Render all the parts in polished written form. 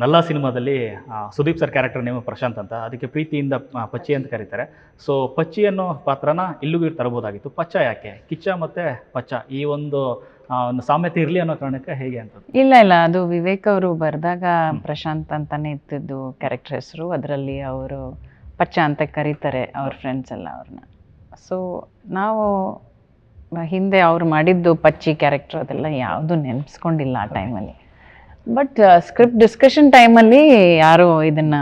ನಲ್ಲ ಸಿನಿಮಾದಲ್ಲಿ Sudeep sir character name Prashanth ಅಂತ. ಅದಕ್ಕೆ ಪ್ರೀತಿಯಿಂದ ಪಚ್ಚಿ ಅಂತ ಕರೀತಾರೆ. ಸೊ ಪಚ್ಚಿ ಅನ್ನೋ ಪಾತ್ರನ ಇಲ್ಲಿಗೂ ತರಬಹುದಾಗಿತ್ತು. ಪಚ್ಚ ಯಾಕೆ? ಕಿಚ್ಚ ಮತ್ತು ಪಚ್ಚ ಈ ಒಂದು ಒಂದು ಸಾಮ್ಯತೆ ಇರಲಿ ಅನ್ನೋ ಕಾರಣಕ್ಕೆ ಹೇಗೆ ಅಂತ? ಇಲ್ಲ ಅದು ವಿವೇಕ್ ಅವರು ಬರೆದಾಗ ಪ್ರಶಾಂತ್ ಅಂತಾನೆ ಇತ್ತಿದ್ದು ಕ್ಯಾರೆಕ್ಟರ್ ಹೆಸರು. ಅದರಲ್ಲಿ ಅವರು ಪಚ್ಚ ಅಂತ ಕರೀತಾರೆ ಅವ್ರ ಫ್ರೆಂಡ್ಸ್ ಎಲ್ಲ ಅವ್ರನ್ನ. ಸೊ ನಾವು ಹಿಂದೆ ಅವ್ರು ಮಾಡಿದ್ದು ಪಚ್ಚಿ ಕ್ಯಾರೆಕ್ಟರ್ ಅದೆಲ್ಲ ಯಾವುದು ನೆನೆಸ್ಕೊಂಡಿಲ್ಲ ಆ ಟೈಮಲ್ಲಿ. ಬಟ್ ಸ್ಕ್ರಿಪ್ಟ್ ಡಿಸ್ಕಷನ್ ಟೈಮಲ್ಲಿ ಯಾರೋ ಇದನ್ನು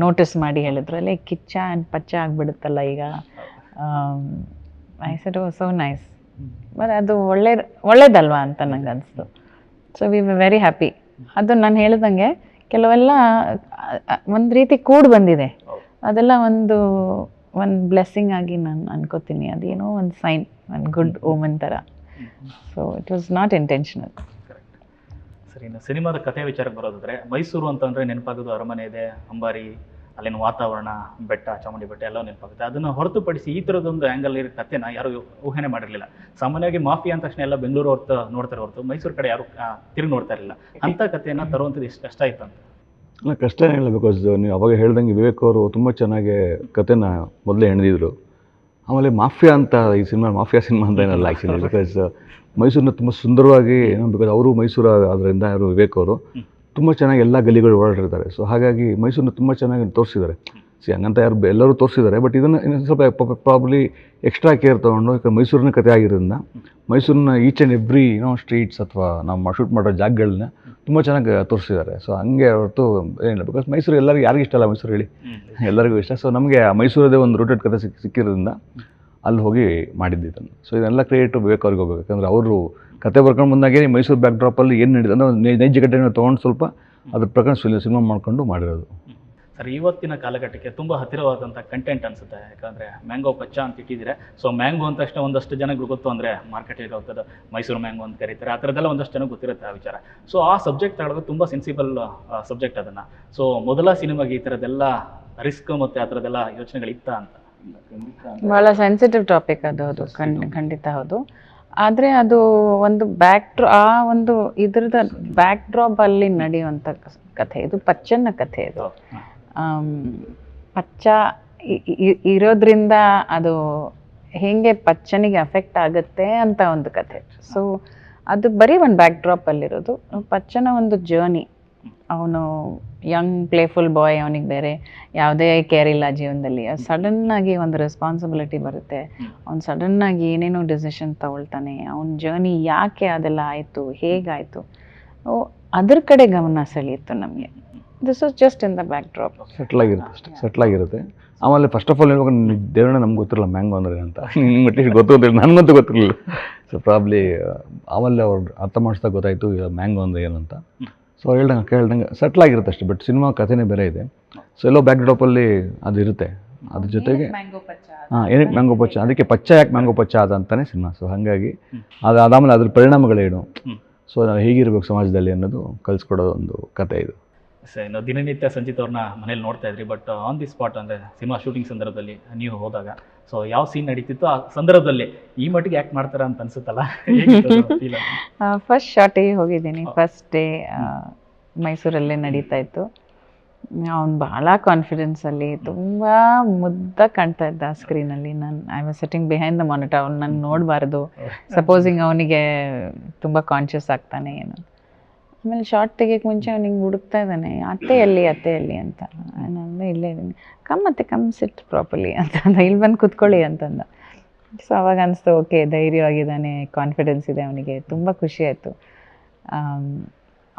ನೋಟಿಸ್ ಮಾಡಿ ಹೇಳಿದ್ರಲ್ಲಿ ಕಿಚ್ಚ ಆ್ಯಂಡ್ ಪಚ್ಚ ಆಗಿಬಿಡುತ್ತಲ್ಲ ಈಗ. I said so nice, but ಅದು ಒಳ್ಳೇದಲ್ವಾ ಅಂತ ನಂಗೆ ಅನಿಸ್ತು. So we V very happy. ಅದು ನಾನು ಹೇಳ್ದಂಗೆ ಕೆಲವೆಲ್ಲ ಒಂದು ರೀತಿ ಕೂಡಿ ಬಂದಿದೆ. ಅದೆಲ್ಲ ಒಂದು ಬ್ಲೆಸ್ಸಿಂಗ್ ಆಗಿ ನಾನು ಅನ್ಕೋತೀನಿ. ಅದೇನೋ ಒಂದು ಸೈನ್, ಒಂದು ಗುಡ್ ಓಮನ್ ಥರ. So it was not intentional. ಸರಿ, ಇನ್ನು ಸಿನಿಮಾದ ಕಥೆ ವಿಚಾರಕ್ಕೆ ಬರೋದಾದರೆ, ಮೈಸೂರು ಅಂತಂದರೆ ನೆನಪಾಗೋದು ಅರಮನೆ ಇದೆ, ಅಂಬಾರಿ, ಅಲ್ಲಿನ ವಾತಾವರಣ, ಬೆಟ್ಟ, ಚಾಮುಂಡಿ ಬೆಟ್ಟ ಎಲ್ಲ ನೆನಪಾಗುತ್ತೆ. ಅದನ್ನು ಹೊರತುಪಡಿಸಿ ಈ ಥರದೊಂದು ಆ್ಯಂಗಲ್ ಇರೋ ಕಥೆನ ಯಾರು ಊಹೆನೇ ಮಾಡಿರಲಿಲ್ಲ. ಸಾಮಾನ್ಯವಾಗಿ ಮಾಫಿಯಾ ಅಂದ ತಕ್ಷಣ ಎಲ್ಲ ಬೆಂಗಳೂರು ನೋಡ್ತಾರೆ ಹೊರತು ಮೈಸೂರು ಕಡೆ ಯಾರು ತಿರುಗಿ ನೋಡ್ತಾ ಇರಲಿಲ್ಲ. ಅಂಥ ಕಥೆಯನ್ನು ತರುವಂಥದ್ದು ಎಷ್ಟು ಕಷ್ಟ ಆಯಿತು ಅಂತ? ಅಲ್ಲ, ಕಷ್ಟ ಏನಿಲ್ಲ. ಬಿಕಾಸ್ ನೀವು ಅವಾಗ ಹೇಳ್ದಂಗೆ ವಿವೇಕ್ ಅವರು ತುಂಬ ಚೆನ್ನಾಗಿ ಕಥೆನ ಮೊದಲೇ ಹೆಣೆದಿದ್ರು. ಆಮೇಲೆ ಮಾಫಿಯಾ ಅಂತ, ಈ ಸಿನಿಮಾ ಮಾಫಿಯಾ ಸಿನಿಮಾ ಅಂತ ಏನಲ್ಲ ಆ್ಯಕ್ಚುಲಿ. ಬಿಕಾಸ್ ಮೈಸೂರನ್ನ ತುಂಬ ಸುಂದರವಾಗಿ, ಬಿಕಾಸ್ ಅವರು ಮೈಸೂರು ಆದ್ದರಿಂದ ಅವರು ವಿವೇಕ್ ಅವರು ತುಂಬ ಚೆನ್ನಾಗಿ ಎಲ್ಲ ಗಲಿಗಳು ಓಡಾಡಿರ್ತಾರೆ. ಸೊ ಹಾಗಾಗಿ ಮೈಸೂರನ್ನ ತುಂಬ ಚೆನ್ನಾಗಿ ತೋರಿಸಿದ್ದಾರೆ. ಹಂಗಂತ ಎಲ್ಲರೂ ತೋರಿಸಿದ್ದಾರೆ. ಬಟ್ ಇದನ್ನು ಇನ್ನೊಂದು ಸ್ವಲ್ಪ ಪ್ರಾಬ್ಲಿ ಎಕ್ಸ್ಟ್ರಾ ಕೇರ್ ತೊಗೊಂಡು, ಈಗ ಮೈಸೂರಿನ ಕಥೆ ಆಗಿರೋದ್ರಿಂದ ಮೈಸೂರಿನ ಈಚ್ ಆ್ಯಂಡ್ ಎವ್ರಿ ಸ್ಟ್ರೀಟ್ಸ್ ಅಥವಾ ನಾವು ಶೂಟ್ ಮಾಡೋ ಜಾಗಗಳನ್ನ ತುಂಬ ಚೆನ್ನಾಗಿ ತೋರಿಸಿದ್ದಾರೆ. ಸೊ ಹಂಗೆ ಹೊರತು ಏನಿಲ್ಲ. ಬಿಕಾಸ್ ಮೈಸೂರು ಎಲ್ಲರಿಗೂ, ಯಾರಿಗೂ ಇಷ್ಟ ಅಲ್ಲ ಮೈಸೂರು ಹೇಳಿ, ಎಲ್ಲರಿಗೂ ಇಷ್ಟ. ಸೊ ನಮಗೆ ಮೈಸೂರದೇ ಒಂದು ರೂಟೆಡ್ ಕಥೆ ಸಿಕ್ಕಿರೋದ್ರಿಂದ ಅಲ್ಲಿ ಹೋಗಿ ಮಾಡಿದ್ದು ಇದನ್ನು. ಸೊ ಇದೆಲ್ಲ ಕ್ರಿಯೇಟಿವ್ ವಿವೇಕ್ ಅವ್ರಿಗೆ ಹೋಗಬೇಕು. ಯಾಕಂದರೆ ಅವರು ಕತೆ ಬರ್ಕೊಂಡು ಬಂದಾಗೇ ಮೈಸೂರು ಬ್ಯಾಕ್ ಡ್ರಾಪಲ್ಲಿ ಏನು ನಡೀತದೆ ಅಂದರೆ ನೈಜ ಘಟನೆ ತೊಗೊಂಡು ಸ್ವಲ್ಪ ಅದ್ರ ಪ್ರಕಾರ ಸಿನಿಮಾ ಮಾಡ್ಕೊಂಡು ಮಾಡಿರೋದು. ಸರ್, ಇವತ್ತಿನ ಕಾಲಘಟ್ಟಕ್ಕೆ ತುಂಬ ಹತ್ತಿರವಾದಂಥ ಕಂಟೆಂಟ್ ಅನಿಸುತ್ತೆ. ಯಾಕಂದರೆ ಮ್ಯಾಂಗೋ ಪಚ್ಚ ಅಂತ ಇಟ್ಟಿದ್ದೀರಾ. ಸೊ ಮ್ಯಾಂಗೋ ಅಂತ ತಕ್ಷಣ ಒಂದಷ್ಟು ಜನಕ್ಕೆ ಗೊತ್ತು, ಅಂದರೆ ಮಾರ್ಕೆಟಿಗೆ ಹೋಗ್ತದೆ ಮೈಸೂರು ಮ್ಯಾಂಗೋ ಅಂತ ಕರೀತಾರೆ. ಆ ಥರದ್ದೆಲ್ಲ ಒಂದಷ್ಟು ಜನಕ್ಕೆ ಗೊತ್ತಿರುತ್ತೆ ಆ ವಿಚಾರ. ಸೊ ಆ ಸಬ್ಜೆಕ್ಟ್ ತಗೊಳ್ಳೋದು ತುಂಬ ಸೆನ್ಸಿಬಲ್ ಸಬ್ಜೆಕ್ಟ್ ಅದನ್ನು. ಸೊ ಮೊದಲ ಸಿನಿಮಾಗೆ ಈ ಥರದ್ದೆಲ್ಲ ರಿಸ್ಕ್ ಮತ್ತು ಆ ಥರದ್ದೆಲ್ಲ ಯೋಚನೆಗಳಿತ್ತ ಅಂತ? ಭಾಳ ಸೆನ್ಸಿಟಿವ್ ಟಾಪಿಕ್ ಅದು ಖಂಡಿತ ಹೌದು. ಆದರೆ ಅದು ಒಂದು ಆ ಒಂದು ಇದ್ರದ ಬ್ಯಾಕ್ ಡ್ರಾಪ್ ಅಲ್ಲಿ ನಡೆಯುವಂಥ ಕಥೆ ಇದು. ಪಚ್ಚನ ಕಥೆ ಇದು. ಪಚ್ಚ ಇರೋದ್ರಿಂದ ಅದು ಹೇಗೆ ಪಚ್ಚನಿಗೆ ಅಫೆಕ್ಟ್ ಆಗುತ್ತೆ ಅಂತ ಒಂದು ಕಥೆ. ಸೊ ಅದು ಬರೀ ಒಂದು ಬ್ಯಾಕ್ ಡ್ರಾಪ್ ಅಲ್ಲಿರೋದು. ಪಚ್ಚನ ಒಂದು ಜರ್ನಿ. ಅವನು ಯಂಗ್ ಪ್ಲೇಫುಲ್ ಬಾಯ್, ಅವನಿಗೆ ಬೇರೆ ಯಾವುದೇ ಕೇರ್ ಇಲ್ಲ ಜೀವನದಲ್ಲಿ. ಸಡನ್ನಾಗಿ ಒಂದು ರೆಸ್ಪಾನ್ಸಿಬಿಲಿಟಿ ಬರುತ್ತೆ. ಅವ್ನು ಸಡನ್ನಾಗಿ ಏನೇನೋ ಡಿಸಿಷನ್ ತಗೊಳ್ತಾನೆ. ಅವನ ಜರ್ನಿ ಯಾಕೆ ಅದೆಲ್ಲ ಆಯಿತು, ಹೇಗಾಯಿತು, ಅದ್ರ ಕಡೆ ಗಮನ ಸೆಳೆಯಿತು ನಮಗೆ. This was just in the backdrop. ಸೆಟ್ಲಾಗಿರುತ್ತೆ. ಆಮೇಲೆ ಫಸ್ಟ್ ಆಫ್ ಆಲ್ ಹೇಳ್ಬೇಕು, ದೇವರನ್ನ ನಮ್ಗೆ ಗೊತ್ತಿರಲ್ಲ ಮ್ಯಾಂಗೋ ಅಂದರೆ ಅಂತ. ನಿಮ್ಗೆ ಅಟ್ಲೀಸ್ಟ್ ಗೊತ್ತಿಲ್ಲ, ನನಗಂತೂ ಗೊತ್ತಿರಲಿಲ್ಲ. ಸೊ ಪ್ರಾಬ್ಲಿ ಆಮೇಲೆ ಅವ್ರು ಅರ್ಥ ಮಾಡಿಸ್ದಾಗ ಗೊತ್ತಾಯಿತು ಮ್ಯಾಂಗೋ ಅಂದರೆ ಏನಂತ. ಸೊ ಕೇಳ್ದಂಗೆ ಸೆಟ್ಲಾಗಿರುತ್ತೆ ಅಷ್ಟೇ. ಬಟ್ ಸಿನಿಮಾ ಕಥೆನೇ ಬೇರೆ ಇದೆ. ಸೊ ಎಲ್ಲೋ ಬ್ಯಾಕ್ ಡ್ರಾಪಲ್ಲಿ ಅದು ಇರುತ್ತೆ. ಅದ್ರ ಜೊತೆಗೆ ಏನಕ್ಕೆ ಮ್ಯಾಂಗೋ ಪಚ್ಚ, ಅದಕ್ಕೆ ಪಚ್ಚ ಯಾಕೆ ಮ್ಯಾಂಗೋ ಪಚ್ಚ ಅದಂತಾನೆ ಸಿನಿಮಾ. ಸೊ ಹಾಗಾಗಿ ಅದಾದಮೇಲೆ ಅದ್ರ ಪರಿಣಾಮಗಳೇನು, ಸೊ ನಾವು ಹೇಗಿರ್ಬೇಕು ಸಮಾಜದಲ್ಲಿ ಅನ್ನೋದು ಕಲಿಸ್ಕೊಡೋ ಒಂದು ಕಥೆ ಇದು. ಸರ್, ಇನ್ನು ದಿನನಿತ್ಯ ಸಂಚಿತ್ ಅವ್ರನ್ನ ಮನೇಲಿ ನೋಡ್ತಾ ಇದ್ರಿ. ಬಟ್ ಆನ್ ದಿ ಸ್ಪಾಟ್ ಅಂದರೆ ಸಿನಿಮಾ ಶೂಟಿಂಗ್ ಸಂದರ್ಭದಲ್ಲಿ ನೀವು ಹೋದಾಗ, ಸೊ ಯಾವ ಸೀನ್ ನಡೀತಿತ್ತು ಆ ಸಂದರ್ಭದಲ್ಲಿ ಈ ಮಟ್ಟಿಗೆ ಆ್ಯಕ್ಟ್ ಮಾಡ್ತಾರ ಅಂತ ಅನ್ಸುತ್ತಲ್ಲ? ಫಸ್ಟ್ ಶಾಟಿಗೆ ಹೋಗಿದ್ದೀನಿ. ಫಸ್ಟ್ ಡೇ ಮೈಸೂರಲ್ಲೇ ನಡೀತಾ ಇತ್ತು. ಅವ್ನು ಭಾಳ ಕಾನ್ಫಿಡೆನ್ಸಲ್ಲಿ ತುಂಬ ಮುದ್ದಾಗಿ ಕಾಣ್ತಾ ಇದ್ದ ಸ್ಕ್ರೀನಲ್ಲಿ. I was sitting behind the monitor. ಅವ್ನು ನಾನು ನೋಡಬಾರ್ದು, ಸಪೋಸಿಂಗ್ ಅವನಿಗೆ ತುಂಬ ಕಾನ್ಷಿಯಸ್ ಆಗ್ತಾನೆ ಏನು. ಆಮೇಲೆ ಶಾರ್ಟ್ ತೆಗಿಯೋಕ್ಕೆ ಮುಂಚೆ ಅವ್ನಿಗೆ ಹುಡುಕ್ತಾ ಇದ್ದಾನೆ, ಅತ್ತೆಯಲ್ಲಿ ಅಂತ. ನಾನು ಇಲ್ಲೇ ಇದ್ದೀನಿ, ಕಮ್ ಸಿಟ್ ಪ್ರಾಪರ್ಲಿ ಅಂತ, ಇಲ್ಲಿ ಬಂದು ಕೂತ್ಕೊಳ್ಳಿ ಅಂತಂದ. ಸೊ ಅವಾಗ ಅನಿಸ್ತು, ಓಕೆ ಧೈರ್ಯವಾಗಿದ್ದಾನೆ, ಕಾನ್ಫಿಡೆನ್ಸ್ ಇದೆ ಅವನಿಗೆ. ತುಂಬ ಖುಷಿ ಆಯಿತು.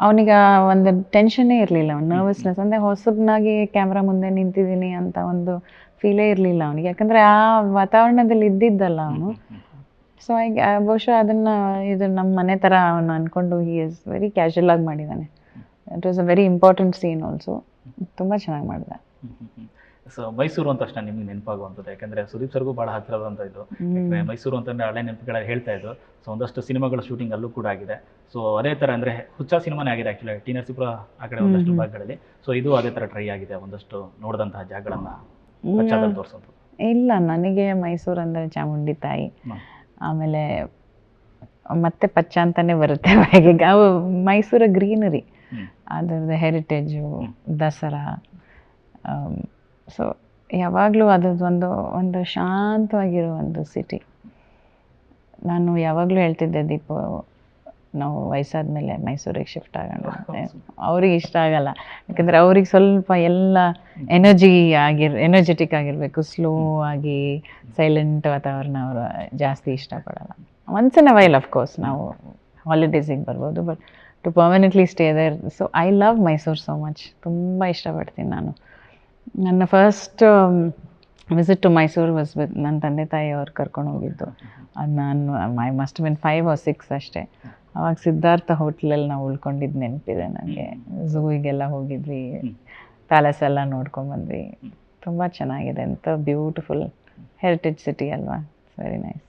ಅವನಿಗೆ ಒಂದು ಟೆನ್ಷನ್ನೇ ಇರಲಿಲ್ಲ, ಒಂದು ನರ್ವಸ್ನೆಸ್, ಅಂದರೆ ಹೊಸಬನಾಗಿ ಕ್ಯಾಮ್ರಾ ಮುಂದೆ ನಿಂತಿದ್ದೀನಿ ಅಂತ ಒಂದು ಫೀಲೇ ಇರಲಿಲ್ಲ ಅವನಿಗೆ. ಯಾಕಂದರೆ ಆ ವಾತಾವರಣದಲ್ಲಿ ಇದ್ದಿದ್ದಲ್ಲ ಅವನು. ಸೊ ಬಹುಶಃ ಇದು ನಮ್ಮ ಮನೆ ಥರ ಅವನು ಅಂದ್ಕೊಂಡು ಹಿ ಈಸ್ ವೆರಿ ಕ್ಯಾಶುಯಲ್ ಆಗಿ ಮಾಡಿದ್ದಾನೆ. It was a very important scene also. ತುಂಬ ಚೆನ್ನಾಗಿ ಮಾಡಿದೆ. ಸೊ ಮೈಸೂರು ಅಂತ ತಕ್ಷಣ ನಿಮ್ಗೆ ನೆನಪಾಗುವಂಥದ್ದು, ಯಾಕಂದರೆ ಸುದೀಪ್ ಸರ್ಗೂ ಭಾಳ ಹತ್ತಿರದಂಥ ಇದು. ಮೈಸೂರು ಅಂತಂದರೆ ಹಳೆ ನೆನಪುಗಳ ಹೇಳ್ತಾ ಇದ್ದು. ಸೊ ಒಂದಷ್ಟು ಸಿನಿಮಾಗಳ ಶೂಟಿಂಗ್ ಅಲ್ಲೂ ಕೂಡ ಆಗಿದೆ. ಸೊ ಅದೇ ಥರ ಅಂದರೆ ಹುಚ್ಚ ಸಿನಿಮಾನೇ ಆಗಿದೆ ಆ್ಯಕ್ಚುಲಿ ಟಿ ನರಸೀಪುರ ಆ ಕಡೆ ಒಂದಷ್ಟು ಭಾಗಗಳಲ್ಲಿ. ಸೊ ಇದು ಅದೇ ಥರ ಟ್ರೈ ಆಗಿದೆ, ಒಂದಷ್ಟು ನೋಡಿದಂತಹ ಜಾಗಗಳನ್ನು ಪಚ್ಚದಲ್ಲಿ ತೋರಿಸೋದು. ಇಲ್ಲ, ನನಗೆ ಮೈಸೂರು ಅಂದರೆ ಚಾಮುಂಡಿ ತಾಯಿ, ಆಮೇಲೆ ಮತ್ತೆ ಪಚ್ಚ ಅಂತಲೇ ಬರುತ್ತೆ. ಮೈಸೂರ ಗ್ರೀನರಿ, ಅದರದ್ದು ಹೆರಿಟೇಜು, ದಸರಾ. ಸೊ ಯಾವಾಗಲೂ ಅದರದ್ದು ಒಂದು ಶಾಂತವಾಗಿರೋ ಒಂದು ಸಿಟಿ. ನಾನು ಯಾವಾಗಲೂ ಹೇಳ್ತಿದ್ದೆ ದೀಪು, ನಾವು ವಯಸ್ಸಾದ್ಮೇಲೆ ಮೈಸೂರಿಗೆ ಶಿಫ್ಟ್ ಆಗೋಣ. ಅವ್ರಿಗೆ ಇಷ್ಟ ಆಗಲ್ಲ, ಯಾಕಂದರೆ ಅವ್ರಿಗೆ ಸ್ವಲ್ಪ ಎಲ್ಲ ಎನರ್ಜೆಟಿಕ್ ಆಗಿರಬೇಕು, ಸ್ಲೋ ಆಗಿ ಸೈಲೆಂಟ್ ವಾತಾವರಣ ಅವರು ಜಾಸ್ತಿ ಇಷ್ಟಪಡಲ್ಲ. Once in a while of course ನಾವು ಹಾಲಿಡೇಸಿಗೆ ಬರ್ಬೋದು, but to permanently stay there. So I love Mysuru so much. ತುಂಬ ಇಷ್ಟಪಡ್ತೀನಿ ನಾನು. ನನ್ನ first visit to Mysuru was with ನನ್ನ ತಂದೆ ತಾಯಿ ಅವ್ರು ಕರ್ಕೊಂಡು ಹೋಗಿದ್ದು. ಅದು ನಾನು ಐ ಮಸ್ಟ್ ಬಿನ್ 5 or 6 ಅಷ್ಟೇ. ಅವಾಗ ಸಿದ್ಧಾರ್ಥ ಹೋಟ್ಲಲ್ಲಿ ನಾವು ಉಳ್ಕೊಂಡಿದ್ದು ನೆನಪಿದೆ ನನಗೆ. ಝೂವಿಗೆಲ್ಲ ಹೋಗಿದ್ವಿ, ಪ್ಯಾಲೇಸ್ ಎಲ್ಲ ನೋಡ್ಕೊಂಬಂದ್ವಿ. ತುಂಬ ಚೆನ್ನಾಗಿದೆ, ಎಂಥ ಬ್ಯೂಟಿಫುಲ್ ಹೆರಿಟೇಜ್ ಸಿಟಿ ಅಲ್ವಾ. Very nice.